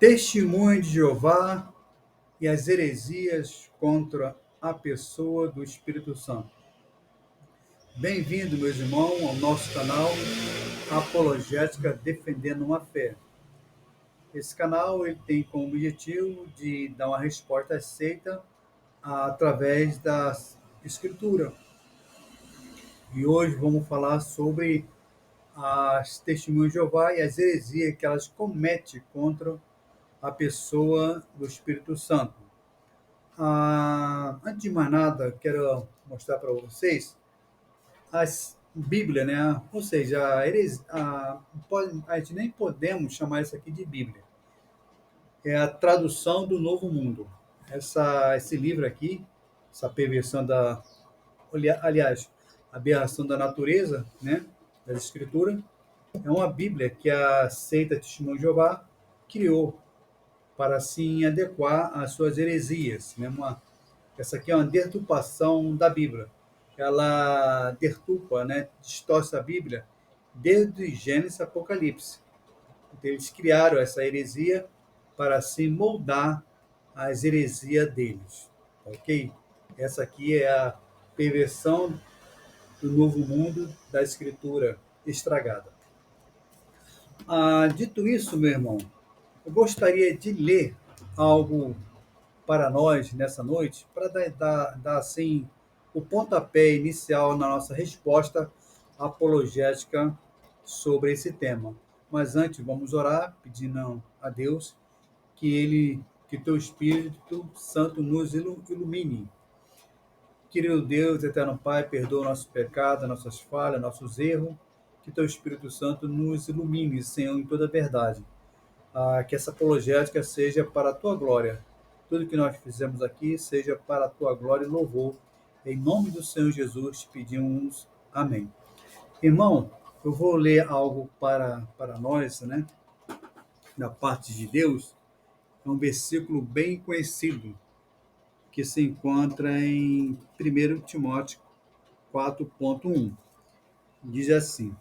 Testemunho de Jeová e as heresias contra a pessoa do Espírito Santo. Bem-vindo, meus irmãos, ao nosso canal Apologética Defendendo uma Fé. Esse canal ele tem como objetivo de dar uma resposta aceita através da Escritura. E hoje vamos falar sobre as testemunhas de Jeová e as heresias que elas cometem contra a pessoa do Espírito Santo. Antes de mais nada, quero mostrar para vocês a Bíblia, né? Ou seja, a gente nem podemos chamar isso aqui de Bíblia. É a tradução do Novo Mundo. Esse livro aqui, essa perversão aliás, aberração da natureza, né? Das Escrituras, é uma Bíblia que a seita Testemunho de Jeová criou para assim adequar às suas heresias, né? Essa aqui é uma deturpação da Bíblia. Ela deturpa, né, distorce a Bíblia desde Gênesis a Apocalipse. Então, eles criaram essa heresia para assim moldar as heresias deles. Ok? Essa aqui é a perversão do novo mundo da Escritura estragada. Dito isso, meu irmão, eu gostaria de ler algo para nós nessa noite, para dar assim o pontapé inicial na nossa resposta apologética sobre esse tema. Mas antes vamos orar, pedindo a Deus que teu Espírito Santo nos ilumine. Querido Deus, eterno Pai, perdoa nossos pecados, nossas falhas, nossos erros. Que teu Espírito Santo nos ilumine, Senhor, em toda a verdade. Que essa apologética seja para a tua glória. Tudo que nós fizemos aqui seja para a tua glória e louvor. Em nome do Senhor Jesus te pedimos. Amém. Irmão, eu vou ler algo para nós, né? Da parte de Deus. É um versículo bem conhecido que se encontra em 1 Timóteo 4.1. Diz assim: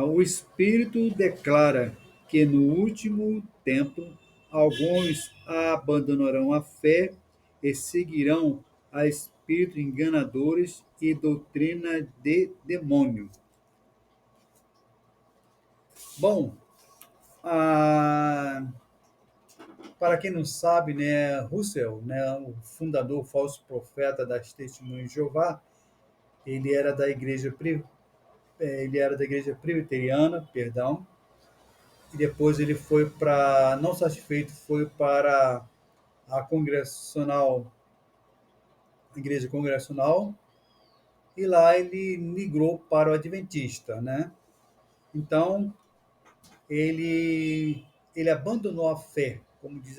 o Espírito declara que no último tempo alguns abandonarão a fé e seguirão a espíritos enganadores e doutrina de demônio. Bom, para quem não sabe, né, Russell, né, o fundador, falso profeta das Testemunhas de Jeová, ele era da igreja presbiteriana, perdão, e depois ele foi para, não satisfeito, foi para a igreja congregacional, e lá ele migrou para o adventista, né? Então, ele abandonou a fé, como diz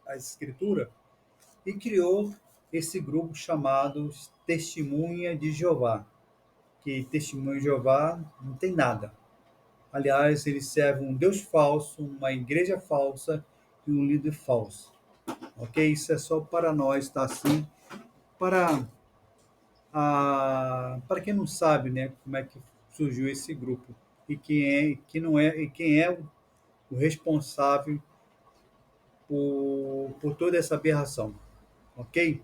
a escritura, e criou esse grupo chamado Testemunha de Jeová, que Testemunha de Jeová não tem nada. Aliás, eles servem um Deus falso, uma igreja falsa e um líder falso. Ok? Isso é só para nós, tá? Assim, para quem não sabe, né, como é que surgiu esse grupo e quem é o responsável por toda essa aberração. Ok?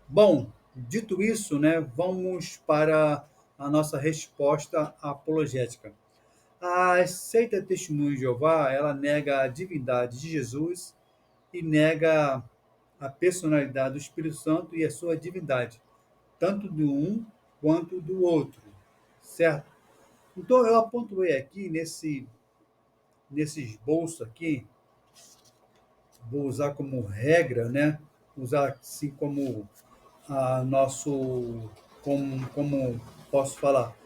Bom, dito isso, né, vamos para a nossa resposta apologética. A seita Testemunho de Jeová, ela nega a divindade de Jesus e nega a personalidade do Espírito Santo e a sua divindade, tanto do um quanto do outro, certo? Então eu apontei aqui nesse esboço aqui, vou usar como regra, né? Usar assim como como posso falar,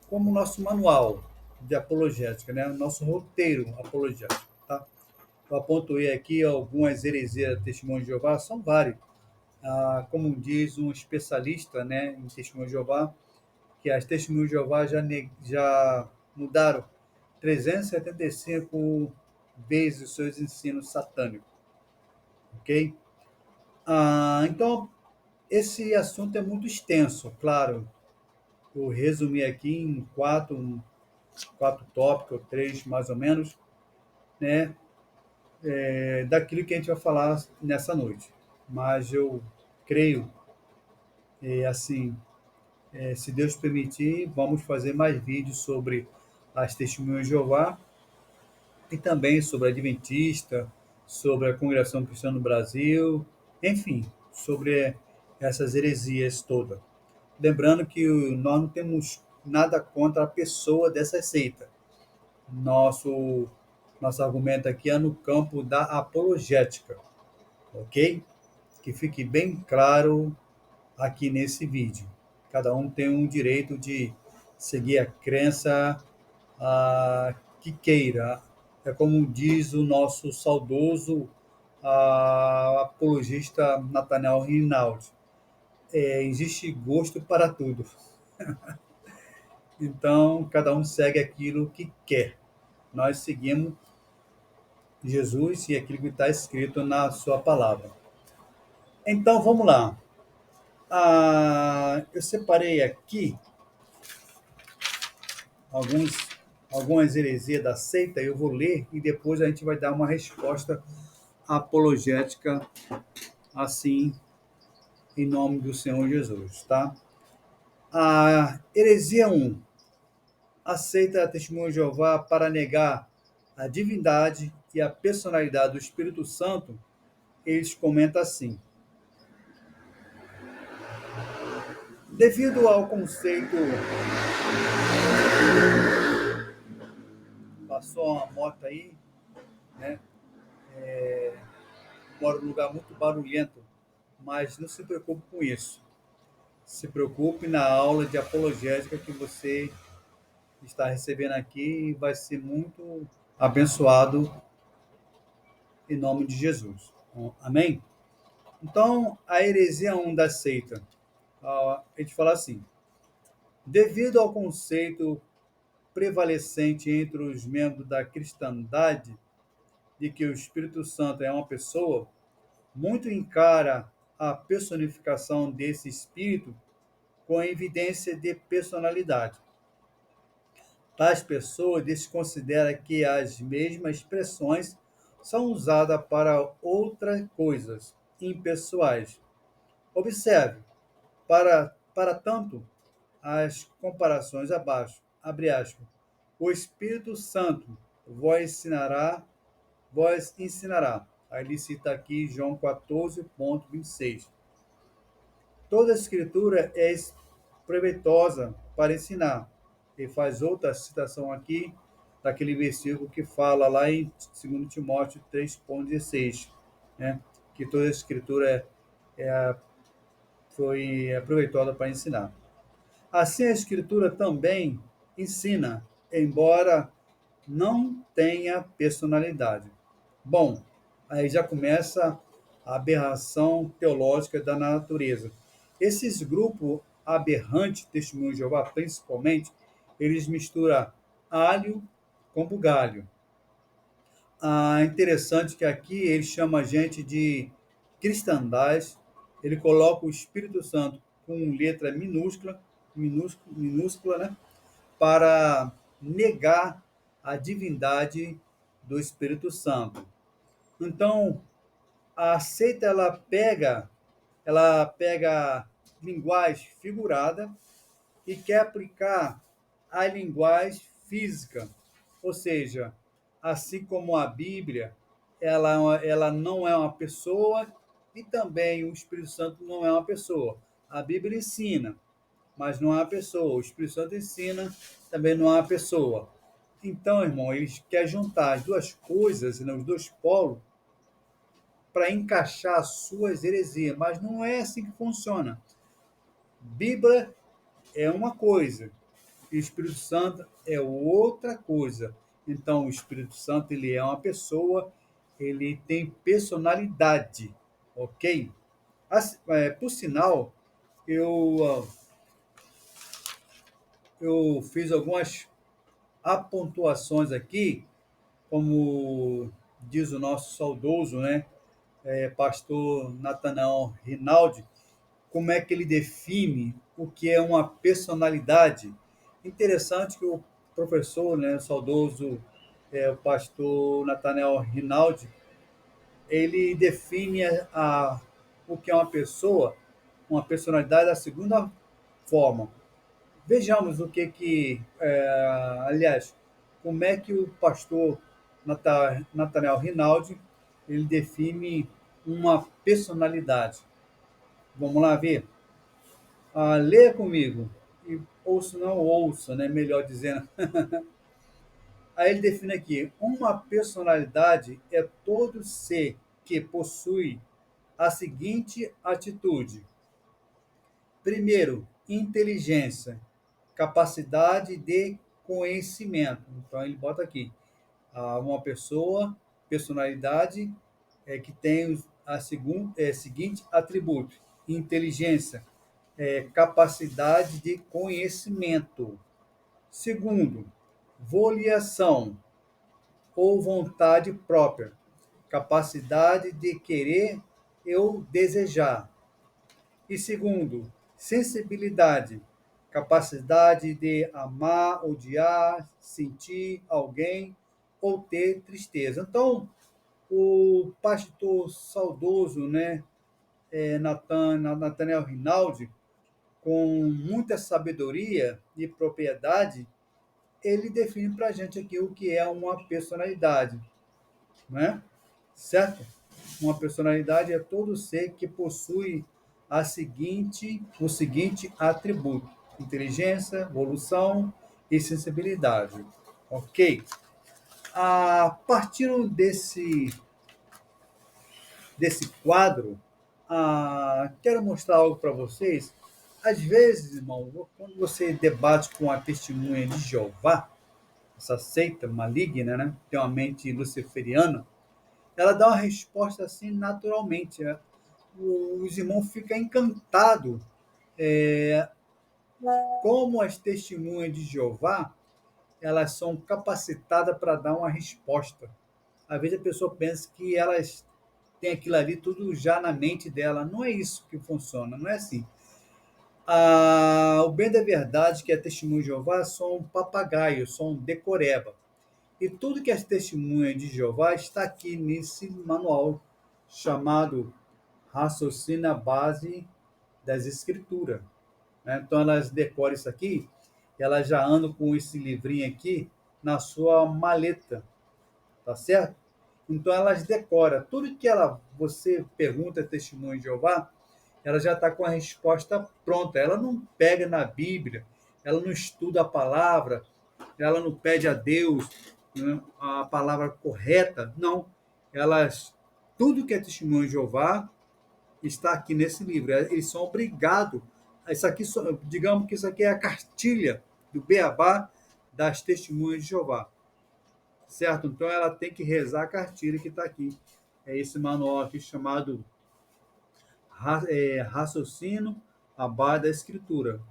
como nosso manual de apologética, né? Nosso roteiro apologético, tá? Eu apontei aqui algumas heresias da Testemunho de Jeová, são várias. Como diz um especialista, né, em Testemunho de Jeová, que as Testemunhas de Jeová já mudaram 375 vezes os seus ensinos satânicos, ok? Então, esse assunto é muito extenso, claro. Eu resumi aqui em quatro tópicos, três mais ou menos, né, daquilo que a gente vai falar nessa noite. Mas eu creio, assim, se Deus permitir, vamos fazer mais vídeos sobre as testemunhas de Jeová e também sobre a Adventista, sobre a Congregação Cristã no Brasil, enfim, sobre essas heresias todas. Lembrando que nós não temos nada contra a pessoa dessa seita. Nosso, nosso argumento aqui é no campo da apologética, ok? Que fique bem claro aqui nesse vídeo. Cada um tem um direito de seguir a crença que queira. É como diz o nosso saudoso apologista Nathanael Rinaldi. Existe gosto para tudo. Então, cada um segue aquilo que quer. Nós seguimos Jesus e aquilo que está escrito na sua palavra. Então, vamos lá. Eu separei aqui alguns, algumas heresias da seita, eu vou ler e depois a gente vai dar uma resposta apologética, assim, em nome do Senhor Jesus, tá? A heresia 1 aceita a testemunha de Jeová para negar a divindade e a personalidade do Espírito Santo. Eles comentam assim: devido ao conceito. Passou uma moto aí, né? Moro num lugar muito barulhento, mas não se preocupe com isso. Se preocupe na aula de apologética que você está recebendo aqui e vai ser muito abençoado em nome de Jesus. Amém? Então, a heresia 1 da seita, a gente fala assim: devido ao conceito prevalecente entre os membros da cristandade de que o Espírito Santo é uma pessoa, muito encara a personificação desse espírito com evidência de personalidade. Tais pessoas desconsideram que as mesmas expressões são usadas para outras coisas impessoais. Observe, para tanto, as comparações abaixo, abre aspas, o Espírito Santo vos ensinará. Aí ele cita aqui João 14,26. Toda a escritura é proveitosa para ensinar. Ele faz outra citação aqui, daquele versículo que fala lá em 2 Timóteo 3,16, né? Que toda a escritura foi proveitosa para ensinar. Assim, a escritura também ensina, embora não tenha personalidade. Bom, aí já começa a aberração teológica da natureza. Esses grupos aberrantes, testemunhos de Jeová, principalmente, eles misturam alho com bugalho. Interessante que aqui ele chama a gente de cristandade, ele coloca o Espírito Santo com letra minúscula, né, para negar a divindade do Espírito Santo. Então, a seita ela pega linguagem figurada e quer aplicar a linguagem física, ou seja, assim como a Bíblia, ela não é uma pessoa e também o Espírito Santo não é uma pessoa. A Bíblia ensina, mas não é uma pessoa. O Espírito Santo ensina, também não é uma pessoa. Então, irmão, eles querem juntar as duas coisas, né, os dois polos, para encaixar suas heresias, mas não é assim que funciona. Bíblia é uma coisa, e o Espírito Santo é outra coisa. Então, o Espírito Santo ele é uma pessoa, ele tem personalidade, ok? Por sinal, eu fiz algumas apontuações aqui, como diz o nosso saudoso, né, pastor Nathanael Rinaldi, como é que ele define o que é uma personalidade. Interessante que o professor, né, saudoso o pastor Nathaniel Rinaldi, ele define o que é uma pessoa, uma personalidade da seguunda forma. Vejamos aliás, como é que o pastor Nathaniel Rinaldi ele define uma personalidade. Vamos lá ver? Leia comigo. E ouça, não ouça, né? Melhor dizendo. Aí ele define aqui: uma personalidade é todo ser que possui a seguinte atitude. Primeiro, inteligência, capacidade de conhecimento. Então ele bota aqui uma pessoa, personalidade que tem seguinte atributo: inteligência, capacidade de conhecimento. Segundo, voliação ou vontade própria, capacidade de querer ou desejar. E segundo, sensibilidade, capacidade de amar, odiar, sentir alguém ou ter tristeza. Então, o pastor saudoso, né, Nathaniel Rinaldi, com muita sabedoria e propriedade, ele define para a gente aqui o que é uma personalidade, né? Certo? Uma personalidade é todo ser que possui o seguinte atributo: inteligência, evolução e sensibilidade. Ok? A partir desse quadro, quero mostrar algo para vocês. Às vezes, irmão, quando você debate com a testemunha de Jeová, essa seita maligna, né? Tem uma mente luciferiana, ela dá uma resposta assim naturalmente. Né? Os irmãos ficam encantados como as testemunhas de Jeová elas são capacitadas para dar uma resposta. Às vezes a pessoa pensa que elas têm aquilo ali tudo já na mente dela. Não é isso que funciona, não é assim. O bem da verdade que é testemunho de Jeová são papagaios, são decoreba. E tudo que as testemunhas de Jeová está aqui nesse manual chamado Raciocínio à Base das Escrituras. Né? Então elas decoram isso aqui, elas já andam com esse livrinho aqui na sua maleta, tá certo? Então elas decoram tudo que você pergunta a testemunho de Jeová, ela já está com a resposta pronta. Ela não pega na Bíblia, ela não estuda a palavra, ela não pede a Deus, né, a palavra correta. Não. Tudo que é testemunho de Jeová está aqui nesse livro. Eles são obrigados. Isso aqui, digamos que isso aqui é a cartilha do Beabá das testemunhas de Jeová. Certo? Então ela tem que rezar a cartilha que está aqui. É esse manual aqui chamado Raciocínio à Base da Escritura.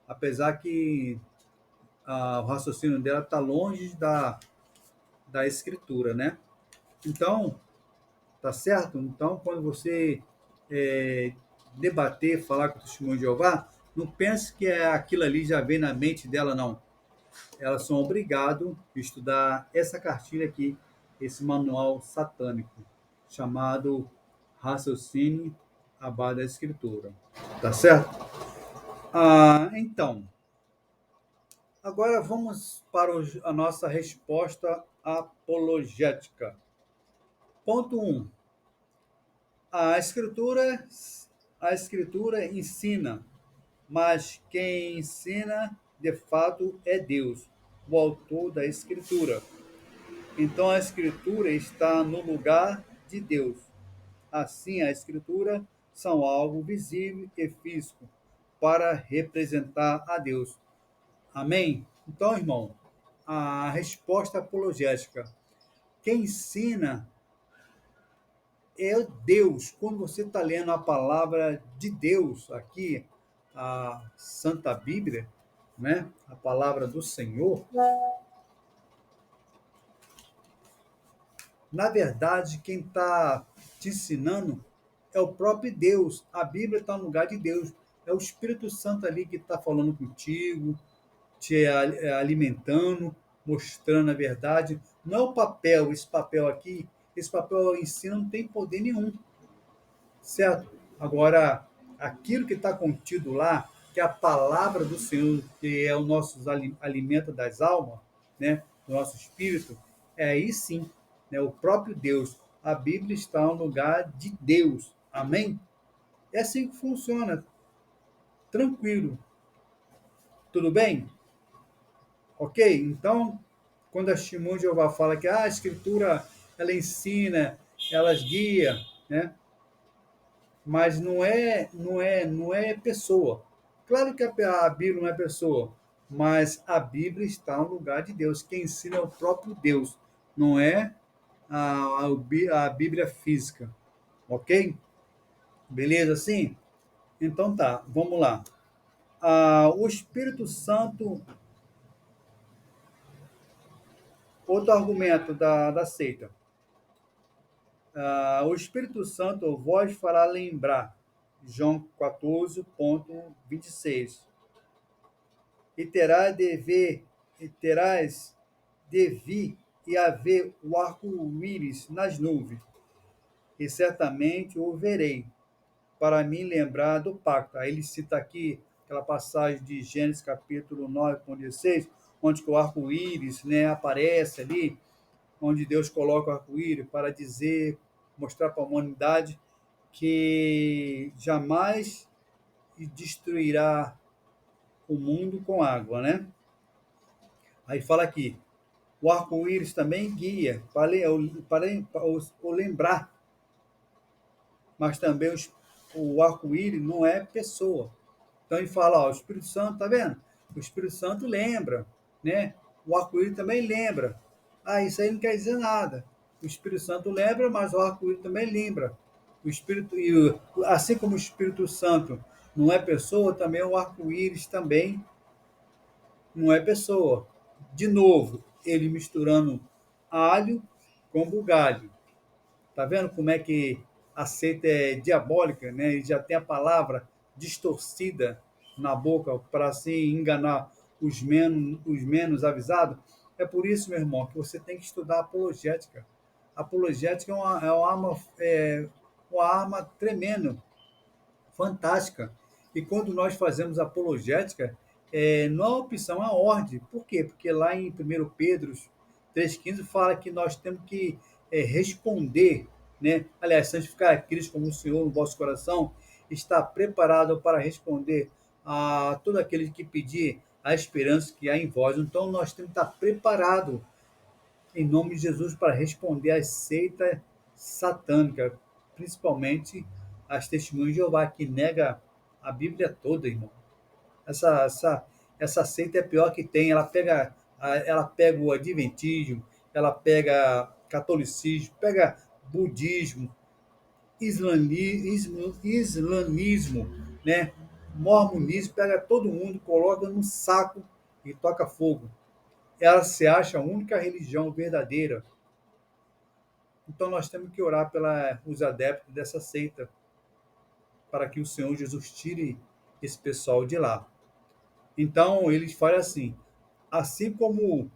Apesar que o raciocínio dela está longe da Escritura, né? Então, tá certo? Então, quando você debater, falar com o testemunho de Jeová, não pense que aquilo ali já vem na mente dela, não. Elas são obrigadas a estudar essa cartilha aqui, esse manual satânico, chamado Raciocínio à Base da Escritura. Tá certo? Então, agora vamos para a nossa resposta apologética. Ponto 1. A escritura, a escritura ensina, mas quem ensina de fato é Deus, o autor da escritura. Então a escritura está no lugar de Deus. Assim, a escritura são algo visível e físico para representar a Deus. Amém? Então, irmão, a resposta apologética. Quem ensina é Deus. Quando você está lendo a palavra de Deus aqui, a Santa Bíblia, né? A palavra do Senhor, na verdade, quem está te ensinando é o próprio Deus. A Bíblia está no lugar de Deus. É o Espírito Santo ali que está falando contigo, te alimentando, mostrando a verdade, Não é o papel, esse papel aqui, esse papel em si não tem poder nenhum, certo? Agora, aquilo que está contido lá, que é a palavra do Senhor, que é o nosso alimento das almas, né, do nosso espírito, é aí sim, né, o próprio Deus. A Bíblia está no lugar de Deus. Amém? É assim que funciona. Tranquilo. Tudo bem? Ok? Então, quando a Testemunha de Jeová fala que a Escritura ela ensina, ela guia, né? Mas não é pessoa. Claro que a Bíblia não é pessoa, mas a Bíblia está no lugar de Deus. Quem ensina é o próprio Deus, não é a Bíblia física. Ok? Beleza assim? Então tá, vamos lá. O Espírito Santo, outro argumento da seita. O Espírito Santo vos fará lembrar, João 14,26. E terá de ver, e terás de vir e haver o arco-íris nas nuvens, e certamente o verei, para me lembrar do pacto. Aí ele cita aqui aquela passagem de Gênesis capítulo 9,16, onde que o arco-íris, né, aparece ali, onde Deus coloca o arco-íris para dizer, mostrar para a humanidade que jamais destruirá o mundo com água, né? Aí fala aqui, o arco-íris também guia para o lembrar, mas também o arco-íris não é pessoa. Então ele fala, ó, o Espírito Santo, tá vendo? O Espírito Santo lembra, né? O arco-íris também lembra. Isso aí não quer dizer nada. O Espírito Santo lembra, mas o arco-íris também lembra. O Espírito assim como o Espírito Santo não é pessoa, também o arco-íris também não é pessoa. De novo, ele misturando alho com bugalho. Tá vendo como é que a seita é diabólica, né? E já tem a palavra distorcida na boca para se enganar os menos avisados. É por isso, meu irmão, que você tem que estudar apologética. Apologética é uma arma tremenda, fantástica. E quando nós fazemos apologética, não é uma opção, é uma ordem. Por quê? Porque lá em 1 Pedro 3,15 fala que nós temos que responder, né? Aliás, santificar a Cristo como o Senhor no vosso coração, está preparado para responder a todo aquele que pedir a esperança que há em vós. Então, nós temos que estar preparados em nome de Jesus para responder às seitas satânicas, principalmente as testemunhas de Jeová, que nega a Bíblia toda, irmão. Essa seita é a pior que tem. Ela pega o adventismo, ela pega catolicismo, pega budismo, islamismo, né? Mormonismo, pega todo mundo, coloca num saco e toca fogo. Ela se acha a única religião verdadeira. Então nós temos que orar pelos adeptos dessa seita, para que o Senhor Jesus tire esse pessoal de lá. Então eles falam assim como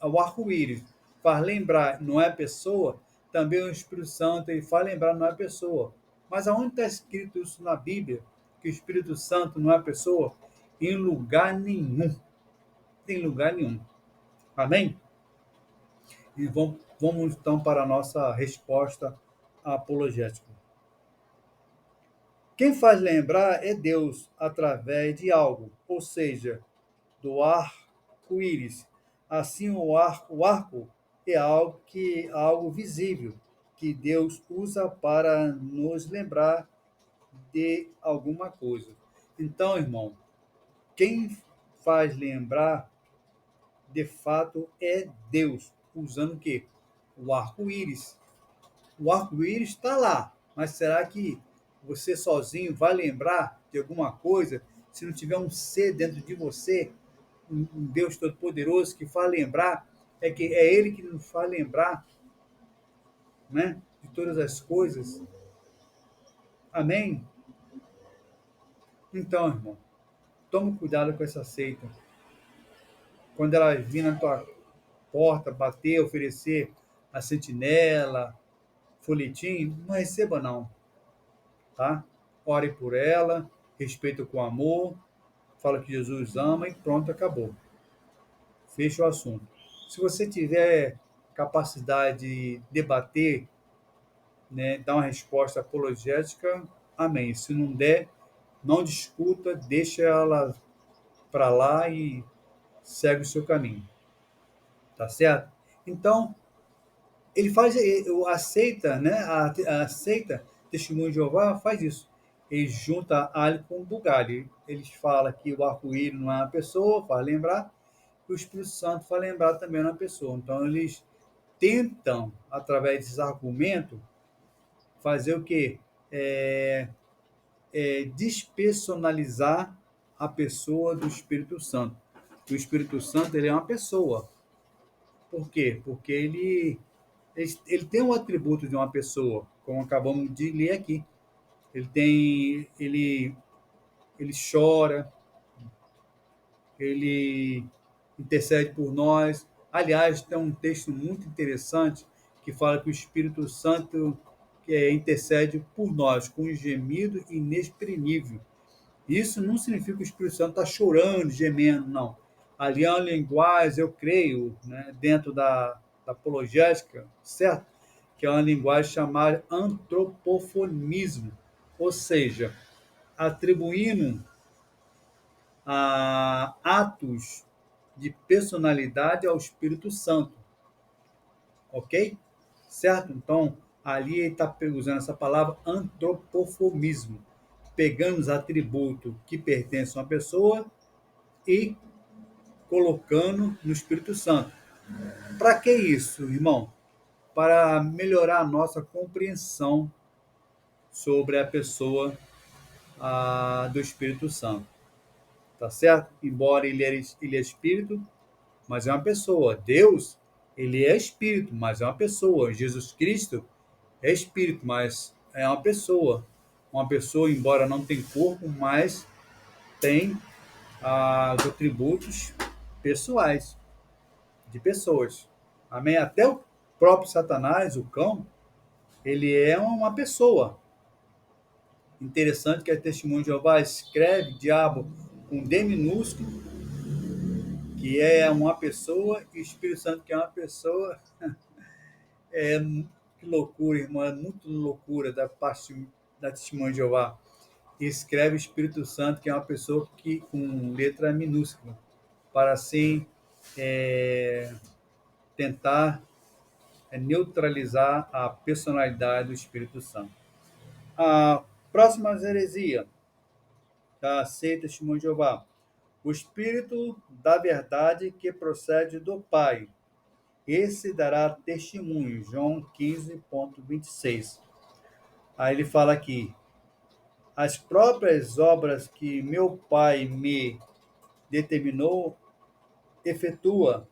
o arco-íris faz lembrar não é pessoa, também o Espírito Santo ele faz lembrar não é pessoa. Mas aonde está escrito isso na Bíblia, que o Espírito Santo não é pessoa? Em lugar nenhum. Em lugar nenhum. Amém? E vamos então para a nossa resposta apologética. Quem faz lembrar é Deus através de algo, ou seja, do arco-íris. Assim, o arco é algo visível que Deus usa para nos lembrar de alguma coisa. Então, irmão, quem faz lembrar de fato é Deus, usando o quê? O arco-íris. O arco-íris está lá, mas será que você sozinho vai lembrar de alguma coisa se não tiver um ser dentro de você, um Deus Todo-Poderoso que faz lembrar? Que é Ele que nos faz lembrar, né, de todas as coisas. Amém? Então, irmão, tome cuidado com essa seita. Quando ela vir na tua porta, bater, oferecer a sentinela, folhetim, não receba não, tá? Ore por ela, respeita com amor, fala que Jesus ama e pronto, acabou. Fecha o assunto. Se você tiver capacidade de debater, né, dar uma resposta apologética, amém. Se não der, não discuta, deixa ela para lá e segue o seu caminho, tá certo? Então, ele faz, aceita, né? Aceita testemunho de Jeová faz isso. Ele junta alho com bugalho. Eles falam que o arco-íris não é uma pessoa, faz lembrar, e o Espírito Santo faz lembrar também uma pessoa. Então, eles tentam, através desses argumentos, fazer o quê? Despersonalizar a pessoa do Espírito Santo. O Espírito Santo ele é uma pessoa. Por quê? Porque ele tem um atributo de uma pessoa, como acabamos de ler aqui. Ele chora, ele intercede por nós. Aliás, tem um texto muito interessante que fala que o Espírito Santo intercede por nós com um gemido inexprimível. Isso não significa que o Espírito Santo está chorando, gemendo, não. Ali é uma linguagem, eu creio, né, dentro da apologética, certo? Que é uma linguagem chamada antropofonismo, ou seja, atribuindo atos de personalidade ao Espírito Santo, ok? Certo? Então, ali ele está usando essa palavra antropofonismo, pegando os atributos que pertencem a uma pessoa e colocando no Espírito Santo. Para que isso, irmão? Para melhorar a nossa compreensão sobre a pessoa do Espírito Santo. Tá certo? Embora ele é espírito, mas é uma pessoa. Deus, ele é espírito, mas é uma pessoa. Jesus Cristo é espírito, mas é uma pessoa. Uma pessoa, embora não tenha corpo, mas tem os atributos pessoais, de pessoas. Amém? Até o próprio Satanás, o cão, ele é uma pessoa. Interessante que a Testemunho de Jeová escreve diabo com D minúsculo, que é uma pessoa, e o Espírito Santo, que é uma pessoa. É, que loucura, irmão, é muito loucura da parte da Testemunho de Jeová. E escreve o Espírito Santo, que é uma pessoa que com letra minúscula, para assim tentar neutralizar a personalidade do Espírito Santo. A próxima heresia da seita Testemunho de Jeová. O Espírito da verdade que procede do Pai. Esse dará testemunho. João 15,26. Aí ele fala aqui: as próprias obras que meu Pai me determinou, efetua.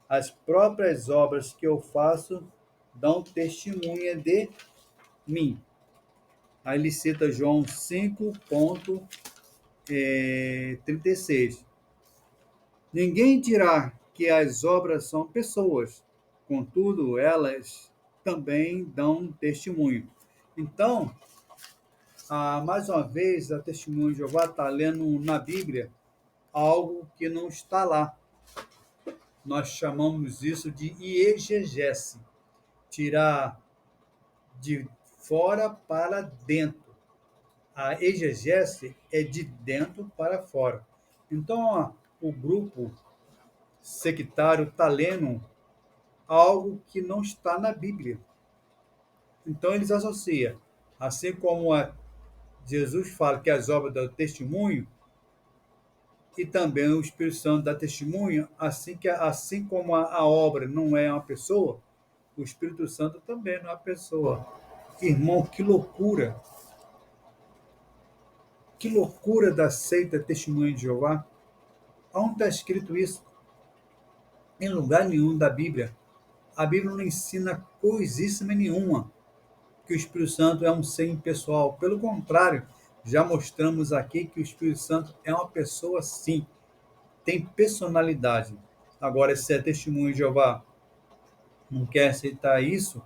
As próprias obras que eu faço dão testemunha de mim. Aí ele cita João 5,36. Ninguém dirá que as obras são pessoas, contudo, elas também dão testemunho. Então, mais uma vez, a Testemunho de Jeová está lendo na Bíblia algo que não está lá. Nós chamamos isso de iegese, tirar de fora para dentro. A exegese é de dentro para fora. Então, o grupo sectário está lendo algo que não está na Bíblia. Então, eles associam, assim como Jesus fala que as obras dão testemunho, e também o Espírito Santo dá testemunho, assim como a obra não é uma pessoa, o Espírito Santo também não é uma pessoa. Irmão, que loucura! Que loucura da seita Testemunho de Jeová! Onde está escrito isso? Em lugar nenhum da Bíblia. A Bíblia não ensina coisíssima nenhuma que o Espírito Santo é um ser impessoal. Pelo contrário, já mostramos aqui que o Espírito Santo é uma pessoa, sim, tem personalidade. Agora, se a testemunha de Jeová não quer aceitar isso,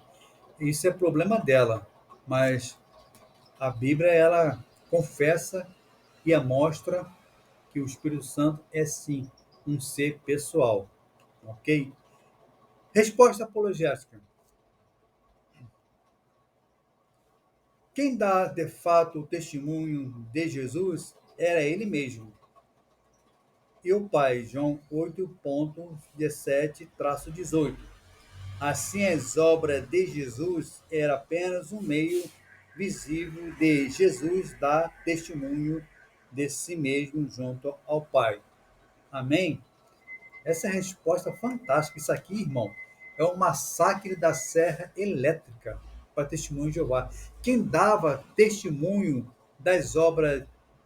isso é problema dela. Mas a Bíblia, ela confessa e mostra que o Espírito Santo é sim um ser pessoal, ok? Resposta apologética. Quem dá de fato o testemunho de Jesus era ele mesmo. E o Pai, João 8,17-18. Assim, as obras de Jesus eram apenas um meio visível de Jesus dar testemunho de si mesmo junto ao Pai. Amém? Essa é a resposta fantástica. Isso aqui, irmão, é um massacre da serra elétrica para testemunho de Jeová. Quem dava testemunho das obras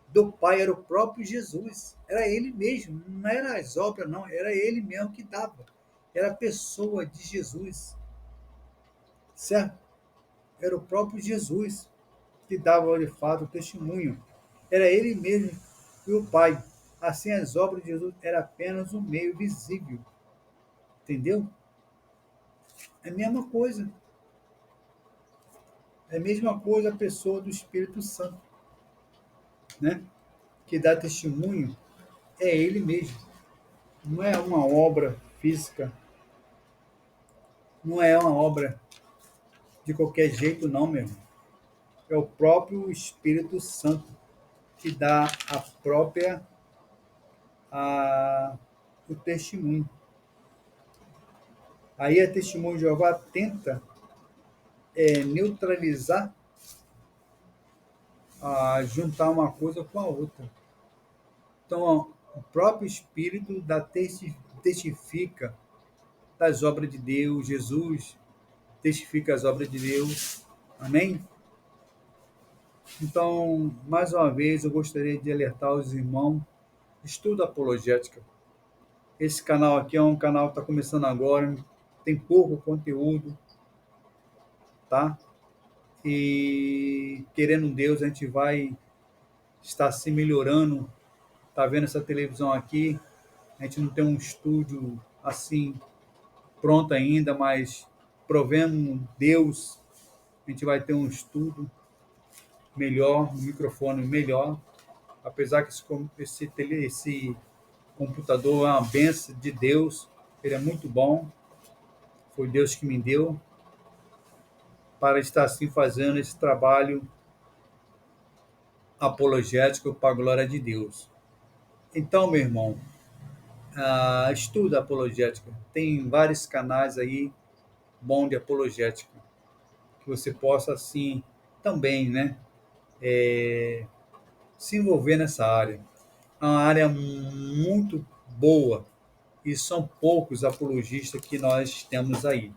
do Pai era o próprio Jesus. Era ele mesmo. Não era as obras, não. Era ele mesmo que dava. Era a pessoa de Jesus. Certo? Era o próprio Jesus que dava, de fato, o testemunho. Era ele mesmo e o Pai. Assim, as obras de Jesus eram apenas um meio visível. Entendeu? É a mesma coisa. É a mesma coisa a pessoa do Espírito Santo, né? Que dá testemunho é ele mesmo. Não é uma obra física, não é uma obra de qualquer jeito, não, meu irmão. É o próprio Espírito Santo que dá a própria o testemunho. Aí a testemunho de Jeová tenta neutralizar, juntar uma coisa com a outra. Então, o próprio Espírito testifica das obras de Deus, Jesus testifica as obras de Deus. Amém? Então, mais uma vez, eu gostaria de alertar os irmãos, estudo apologética. Esse canal aqui é um canal que está começando agora, tem pouco conteúdo, tá? E querendo Deus, a gente vai estar se melhorando. Tá vendo essa televisão aqui? A gente não tem um estúdio assim pronto ainda, mas provendo Deus, a gente vai ter um estudo melhor, um microfone melhor. Apesar que esse computador é uma benção de Deus, ele é muito bom, foi Deus que me deu para estar assim fazendo esse trabalho apologético para a glória de Deus. Então, meu irmão, estuda apologética. Tem vários canais aí bom de apologética que você possa assim também, né, se envolver nessa área. É uma área muito boa e são poucos apologistas que nós temos aí,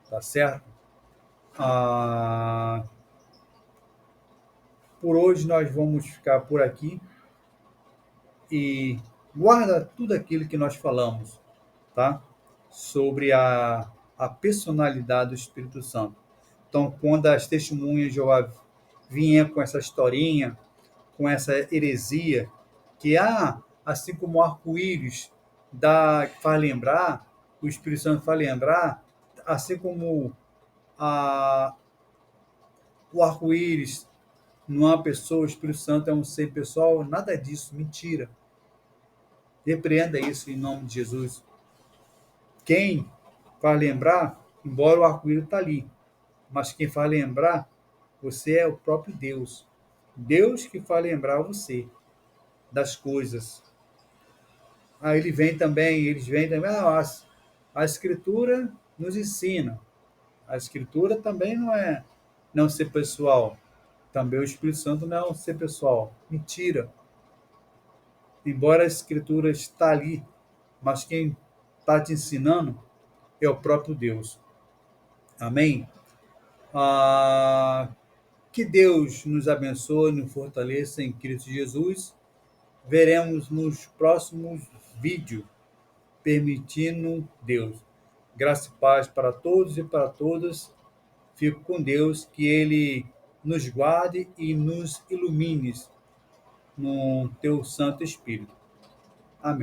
tá certo? Ah, por hoje nós vamos ficar por aqui e guarda tudo aquilo que nós falamos, tá? Sobre a personalidade do Espírito Santo. Então, quando as testemunhas de Jeová vinham com essa historinha, com essa heresia, que assim como o arco-íris faz lembrar, o Espírito Santo faz lembrar, assim como a, o arco-íris não é uma pessoa, o Espírito Santo é um ser pessoal, nada disso, mentira. Repreenda isso em nome de Jesus. Quem faz lembrar, embora o arco-íris está ali, mas quem faz lembrar, você é o próprio Deus. Deus que faz lembrar você das coisas. Aí eles vêm também, a Escritura nos ensina. A Escritura também não é ser pessoal. Também o Espírito Santo não é um ser pessoal. Mentira. Embora a Escritura está ali, mas quem está te ensinando é o próprio Deus. Amém? Que Deus nos abençoe e nos fortaleça em Cristo Jesus. Veremos nos próximos vídeos, permitindo Deus. Graça e paz para todos e para todas. Fico com Deus, que Ele nos guarde e nos ilumine no teu Santo Espírito.